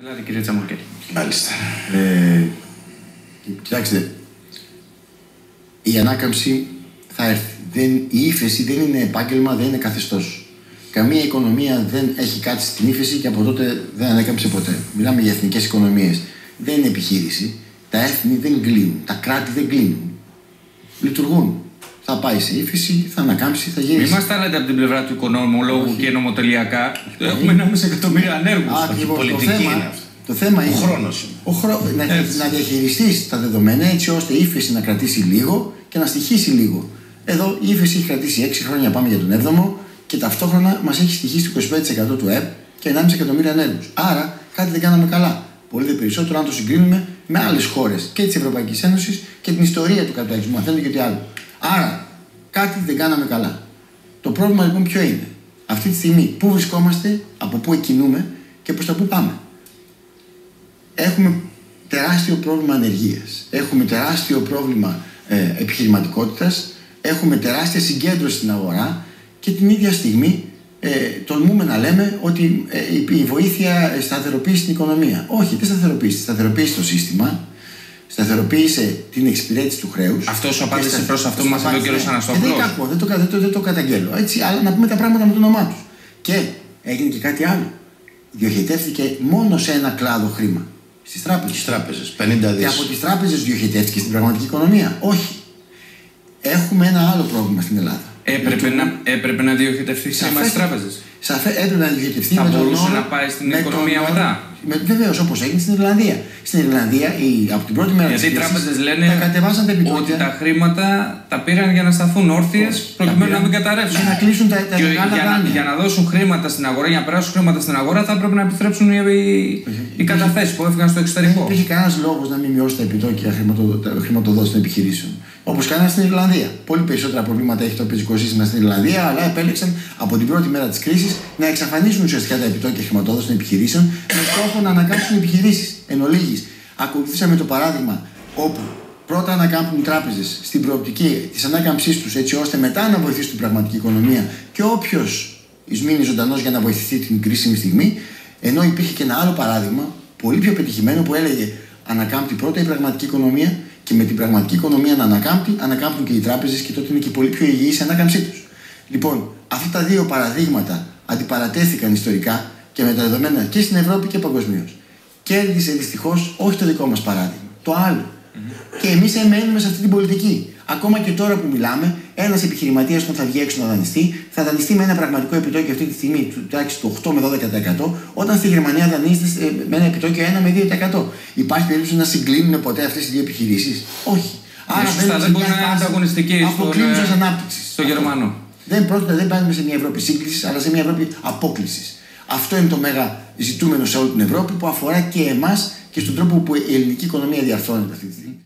Ελάτε, κύριε Τσαμουρκέ. Μάλιστα. Κοιτάξτε, η ανάκαμψη θα έρθει. Η ύφεση δεν είναι επάγγελμα, δεν είναι καθεστώς. Καμία οικονομία δεν έχει κάτι στην ύφεση και από τότε δεν ανάκαμψε ποτέ. Μιλάμε για εθνικές οικονομίες. Δεν είναι επιχείρηση. Τα έθνη δεν κλείνουν. Τα κράτη δεν κλείνουν. Λειτουργούν. Θα πάει σε ύφεση, θα ανακάμψει, θα γυρίσει. Μην μας τα λέτε από την πλευρά του οικονομολόγου και νομοτελειακά. Έχουμε 1,5 εκατομμύριο ανέργους. Πολιτική είναι αυτό. Το θέμα είναι να διαχειριστείς τα δεδομένα έτσι ώστε η ύφεση να κρατήσει λίγο και να στοιχήσει λίγο. Εδώ η ύφεση έχει κρατήσει 6 χρόνια, πάμε για τον 7ο, και ταυτόχρονα μας έχει στοιχήσει το 25% του ΕΠ και 1,5 εκατομμύριο ανέργους. Άρα κάτι δεν κάναμε καλά. Πολύ δε περισσότερο αν το συγκρίνουμε με άλλες χώρες και της Ευρωπαϊκής Ένωσης και την ιστορία του καπιταλισμού. Μαθαίνετε και τι άλλο. Άρα κάτι δεν κάναμε καλά. Το πρόβλημα λοιπόν ποιο είναι? Αυτή τη στιγμή πού βρισκόμαστε, από πού εκκινούμε και προς τα πού πάμε. Έχουμε τεράστιο πρόβλημα ανεργίας. Έχουμε τεράστιο πρόβλημα επιχειρηματικότητας. Έχουμε τεράστια συγκέντρωση στην αγορά και την ίδια στιγμή τολμούμε να λέμε ότι η βοήθεια σταθεροποίησε την οικονομία. Όχι, δεν σταθεροποίησε. Σταθεροποίησε το σύστημα, σταθεροποίησε την εξυπηρέτηση του χρέους. Αυτό σου απάντησε προς αυτό που μας είπε ο κ. Αναστόπουλος. Δεν είναι κακό, δεν το καταγγέλω. Έτσι, αλλά να πούμε τα πράγματα με το όνομά τους. Και έγινε και κάτι άλλο. Διοχετεύτηκε μόνο σε ένα κλάδο χρήμα. Στις τράπεζες. 50 δις. Και από τις τράπεζες διοχετεύτηκε στην πραγματική οικονομία. Όχι. Έχουμε ένα άλλο πρόβλημα στην Ελλάδα. Έπρεπε να διοχετευτεί σε εμάς τις τράπεζες. Έπρεπε να διοχετευτεί. Θα μπορούσε να πάει στην οικονομία μετά. Βεβαίως, όπως έγινε στην Ιρλανδία. Στην Ιρλανδία, από την πρώτη μέρα της κρίσης, οι τράπεζες λένε ότι τα χρήματα τα πήραν για να σταθούν όρθιες προκειμένου να μην καταρρεύσουν. Για να κλείσουν τα μεγάλα δάνεια. Για να δώσουν χρήματα στην αγορά, για να περάσουν χρήματα στην αγορά, θα πρέπει να επιστρέψουν οι καταθέσεις που έφυγαν στο εξωτερικό. Δεν υπήρχε κανένας λόγος να μην μειώσει τα επιτόκια χρηματοδότηση των επιχειρήσεων. Όπως κάνανε στην Ιρλανδία. Πολύ περισσότερα προβλήματα έχει το τραπεζικό σύστημα στην Ιρλανδία, αλλά επέλεξαν από την πρώτη μέρα της κρίσης να εξαφανίσουν ουσιαστικά τα επιτόκια χρηματοδότηση των επιχειρήσεων με στόχο να ανακάμψουν επιχειρήσεις. Εν ολίγης, ακολουθήσαμε το παράδειγμα όπου πρώτα ανακάμπτουν τράπεζες στην προοπτική της ανάκαμψής τους, έτσι ώστε μετά να βοηθήσουν την πραγματική οικονομία και όποιος μείνει ζωντανός για να βοηθηθεί την κρίσιμη στιγμή. Ενώ υπήρχε και ένα άλλο παράδειγμα, πολύ πιο πετυχημένο, που έλεγε ανακάμπτει πρώτα η πραγματική οικονομία και με την πραγματική οικονομία να ανακάμπτουν και οι τράπεζες και τότε είναι και πολύ πιο υγιής η ανάκαμψή τους. Λοιπόν, αυτά τα δύο παραδείγματα αντιπαρατέθηκαν ιστορικά και με τα δεδομένα και στην Ευρώπη και παγκοσμίως. Κέρδισε δυστυχώς όχι το δικό μας παράδειγμα, το άλλο. Και εμείς εμένουμε σε αυτή την πολιτική. Ακόμα και τώρα που μιλάμε, ένας επιχειρηματίας όταν θα βγει έξω να δανειστεί, θα δανειστεί με ένα πραγματικό επιτόκιο αυτή τη στιγμή του 8 με 12%, όταν στη Γερμανία δανείζεται με ένα επιτόκιο 1 με 2%. Υπάρχει περίπτωση να συγκλίνουν ποτέ αυτές οι δύο επιχειρήσεις? Όχι. Άρα δεν μπορεί να είναι ανταγωνιστική στο Γερμανό. Δεν πάμε σε μια Ευρώπη σύγκλησης, αλλά σε μια Ευρώπη απόκλησης. Αυτό είναι το μέγα ζητούμενο σε όλη την Ευρώπη, που αφορά και εμάς και στον τρόπο που η ελληνική οικονομία διαρθρώνεται αυτή τη στιγμή.